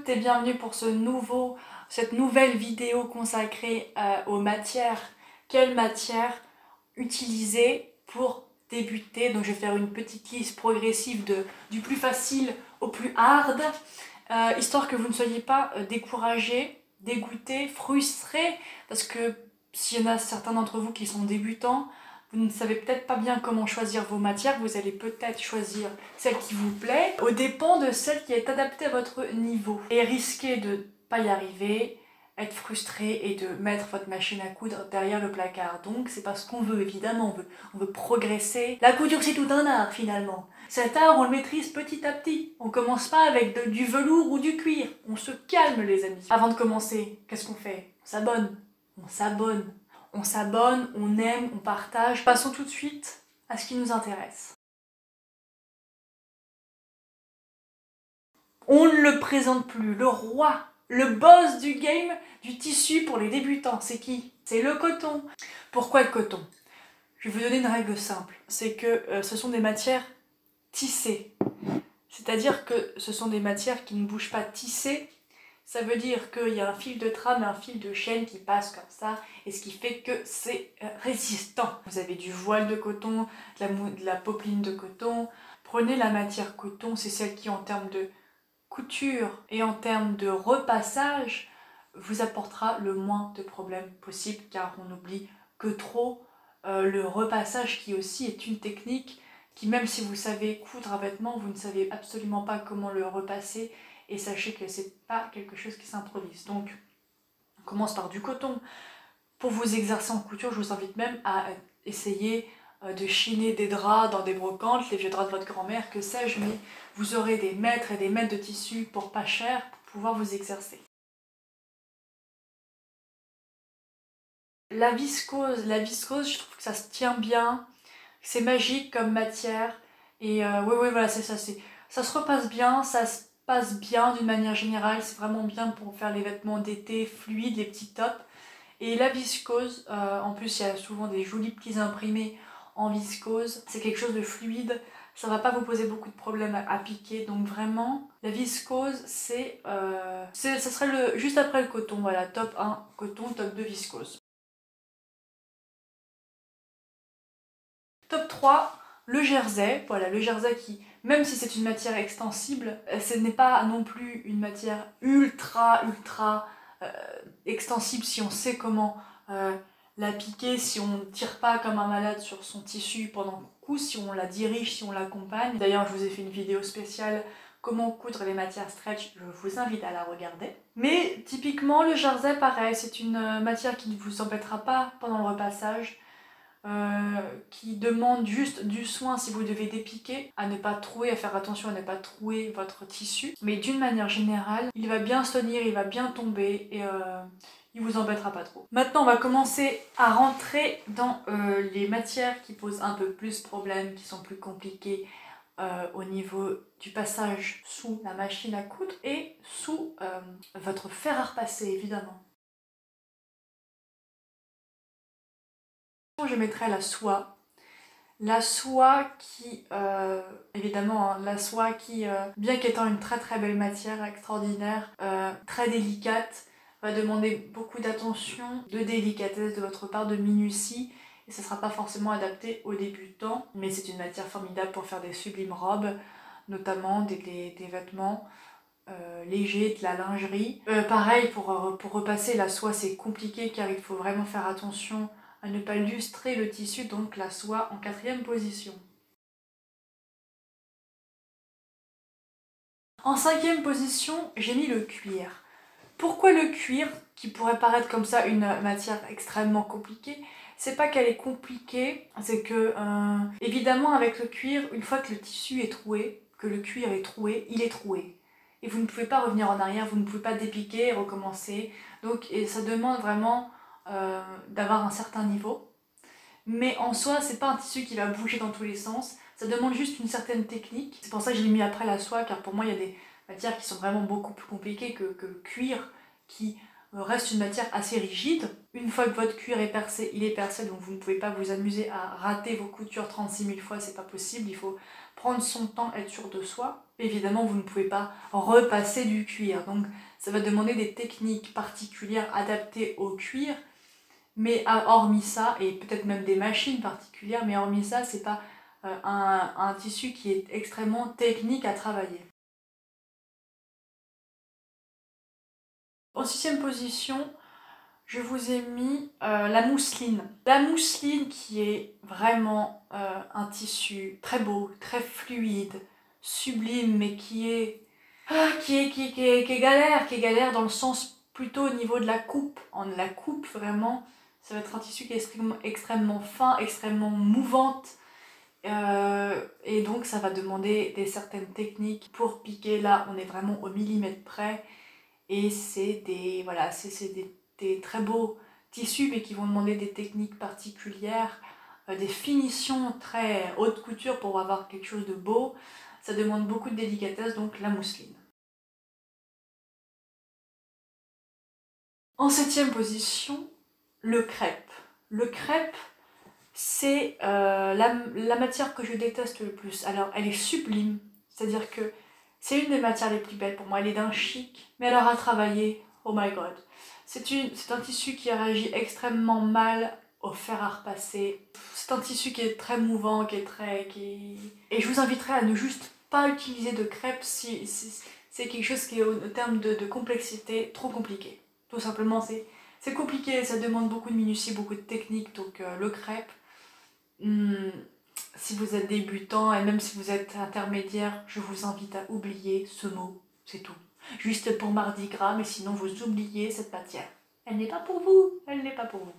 toutes et bienvenue pour cette nouvelle vidéo consacrée aux matières. Quelle matière utiliser pour débuter? Donc je vais faire une petite liste progressive du plus facile au plus hard, histoire que vous ne soyez pas découragés, dégoûtés, frustrés, parce que s'il y en a certains d'entre vous qui sont débutants, vous ne savez peut-être pas bien comment choisir vos matières, vous allez peut-être choisir celle qui vous plaît, au dépend de celle qui est adaptée à votre niveau. Et risquer de ne pas y arriver, être frustré et de mettre votre machine à coudre derrière le placard. Donc c'est pas ce qu'on veut, évidemment, on veut progresser. La couture c'est tout un art finalement. Cet art on le maîtrise petit à petit. On commence pas avec du velours ou du cuir, on se calme les amis. Avant de commencer, qu'est-ce qu'on fait? On s'abonne. On s'abonne. On s'abonne, on aime, on partage. Passons tout de suite à ce qui nous intéresse. On ne le présente plus, le roi, le boss du game du tissu pour les débutants. C'est qui? C'est le coton. Pourquoi le coton? Je vais vous donner une règle simple. C'est que ce sont des matières tissées. C'est-à-dire que ce sont des matières qui ne bougent pas tissées. Ça veut dire qu'il y a un fil de trame et un fil de chaîne qui passe comme ça, et ce qui fait que c'est résistant. Vous avez du voile de coton, de la popeline de coton. Prenez la matière coton, c'est celle qui en termes de couture et en termes de repassage vous apportera le moins de problèmes possible, car on oublie que trop le repassage, qui aussi est une technique qui, même si vous savez coudre un vêtement, vous ne savez absolument pas comment le repasser. Et sachez que c'est pas quelque chose qui s'improvise. Donc, on commence par du coton. Pour vous exercer en couture, je vous invite même à essayer de chiner des draps dans des brocantes, les vieux draps de votre grand-mère, que sais-je, mais vous aurez des mètres et des mètres de tissu pour pas cher pour pouvoir vous exercer. La viscose, je trouve que ça se tient bien, c'est magique comme matière. Et oui, voilà, c'est ça, ça se repasse bien, ça se passe bien d'une manière générale, c'est vraiment bien pour faire les vêtements d'été fluides, les petits tops. Et la viscose, en plus il y a souvent des jolis petits imprimés en viscose, c'est quelque chose de fluide, ça va pas vous poser beaucoup de problèmes à piquer, donc vraiment la viscose ça serait juste après le coton, voilà, top 1 coton, top 2 viscose. Top 3, le jersey. Voilà, le jersey qui, même si c'est une matière extensible, ce n'est pas non plus une matière ultra extensible si on sait comment la piquer, si on ne tire pas comme un malade sur son tissu pendant qu'on coud, si on la dirige, si on l'accompagne. D'ailleurs, je vous ai fait une vidéo spéciale comment coudre les matières stretch, je vous invite à la regarder. Mais typiquement, le jersey, pareil, c'est une matière qui ne vous embêtera pas pendant le repassage. Qui demande juste du soin si vous devez dépiquer, à ne pas trouer, à faire attention à ne pas trouer votre tissu. Mais d'une manière générale, il va bien se tenir, il va bien tomber et il vous embêtera pas trop. Maintenant, on va commencer à rentrer dans les matières qui posent un peu plus problème, qui sont plus compliquées au niveau du passage sous la machine à coudre et sous votre fer à repasser, évidemment. Je mettrai la soie. La soie qui, évidemment, hein, la soie qui, bien qu'étant une très belle matière extraordinaire, très délicate, va demander beaucoup d'attention, de délicatesse de votre part, de minutie, et ça ne sera pas forcément adapté aux débutants, mais c'est une matière formidable pour faire des sublimes robes, notamment des vêtements légers, de la lingerie. Pareil, pour repasser, la soie c'est compliqué car il faut vraiment faire attention à ne pas lustrer le tissu, donc la soie en 4e position. En 5e position, j'ai mis le cuir. Pourquoi le cuir, qui pourrait paraître comme ça une matière extrêmement compliquée? C'est pas qu'elle est compliquée, c'est que évidemment avec le cuir, une fois que le tissu est troué, que le cuir est troué, il est troué. Et vous ne pouvez pas revenir en arrière, vous ne pouvez pas dépiquer et recommencer. Donc ça demande vraiment d'avoir un certain niveau. Mais en soi, c'est pas un tissu qui va bouger dans tous les sens, ça demande juste une certaine technique. C'est pour ça que je l'ai mis après la soie, car pour moi il y a des matières qui sont vraiment beaucoup plus compliquées que le cuir, qui reste une matière assez rigide. Une fois que votre cuir est percé, il est percé, donc vous ne pouvez pas vous amuser à rater vos coutures 36 000 fois, c'est pas possible. Il faut prendre son temps, être sûr de soi. Évidemment, vous ne pouvez pas repasser du cuir, donc ça va demander des techniques particulières adaptées au cuir, mais hormis ça, et peut-être même des machines particulières, mais hormis ça, c'est pas un tissu qui est extrêmement technique à travailler. En 6e position, je vous ai mis la mousseline. La mousseline qui est vraiment un tissu très beau, très fluide, sublime, mais qui est galère dans le sens plutôt au niveau de la coupe. La coupe, vraiment, ça va être un tissu qui est extrêmement fin, extrêmement mouvante. Et donc ça va demander certaines techniques pour piquer. Là, on est vraiment au millimètre près. Et c'est des très beaux tissus, mais qui vont demander des techniques particulières, des finitions très haute couture pour avoir quelque chose de beau. Ça demande beaucoup de délicatesse, donc la mousseline. En 7e position, le crêpe. Le crêpe, c'est la matière que je déteste le plus. Alors, elle est sublime, c'est-à-dire que c'est une des matières les plus belles pour moi. Elle est d'un chic, mais alors à travailler, oh my god. C'est un tissu qui réagit extrêmement mal au fer à repasser. C'est un tissu qui est très mouvant, Et je vous inviterai à ne juste pas utiliser de crêpe si c'est quelque chose qui est au terme de complexité trop compliqué. Tout simplement, c'est compliqué, ça demande beaucoup de minutie, beaucoup de technique, donc le crêpe, si vous êtes débutant et même si vous êtes intermédiaire, je vous invite à oublier ce mot, c'est tout. Juste pour Mardi Gras, mais sinon vous oubliez cette matière. Elle n'est pas pour vous, elle n'est pas pour vous.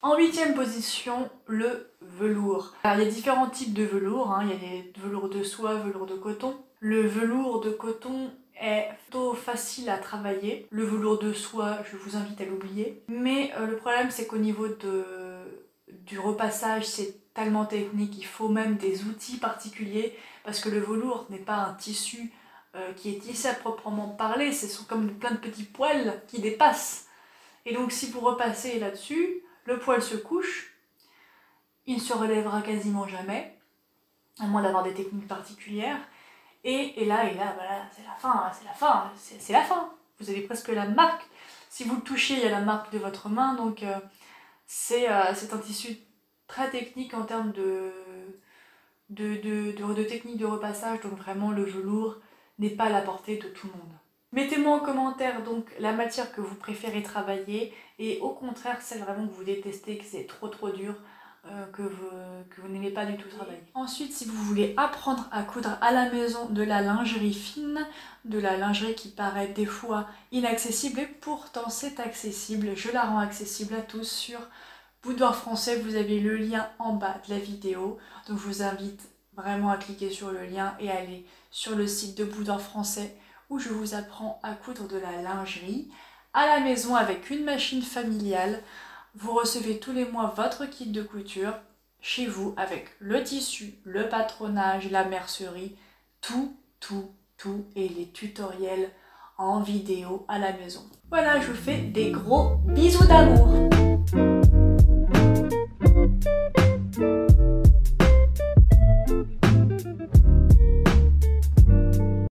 En 8e position, le velours. Alors, il y a différents types de velours, hein. Il y a des velours de soie, velours de coton. Le velours de coton est plutôt facile à travailler. Le velours de soie, je vous invite à l'oublier. Mais le problème, c'est qu'au niveau du repassage, c'est tellement technique, il faut même des outils particuliers, parce que le velours n'est pas un tissu qui est tissé à proprement parler, ce sont comme plein de petits poils qui dépassent. Et donc si vous repassez là-dessus, le poil se couche, il ne se relèvera quasiment jamais, à moins d'avoir des techniques particulières. Et là, voilà, c'est la fin, c'est la fin. Vous avez presque la marque. Si vous le touchez, il y a la marque de votre main, donc c'est un tissu très technique en termes de technique de repassage, donc vraiment le velours n'est pas à la portée de tout le monde. Mettez-moi en commentaire donc la matière que vous préférez travailler et au contraire celle vraiment que vous détestez, que c'est trop dur, que vous n'aimez pas du tout travailler. Ensuite, si vous voulez apprendre à coudre à la maison de la lingerie fine, de la lingerie qui paraît des fois inaccessible et pourtant c'est accessible, je la rends accessible à tous sur Boudoir Français, vous avez le lien en bas de la vidéo, donc je vous invite vraiment à cliquer sur le lien et aller sur le site de Boudoir Français où je vous apprends à coudre de la lingerie à la maison avec une machine familiale. Vous recevez tous les mois votre kit de couture chez vous avec le tissu, le patronage, la mercerie, tout et les tutoriels en vidéo à la maison. Voilà, je vous fais des gros bisous d'amour.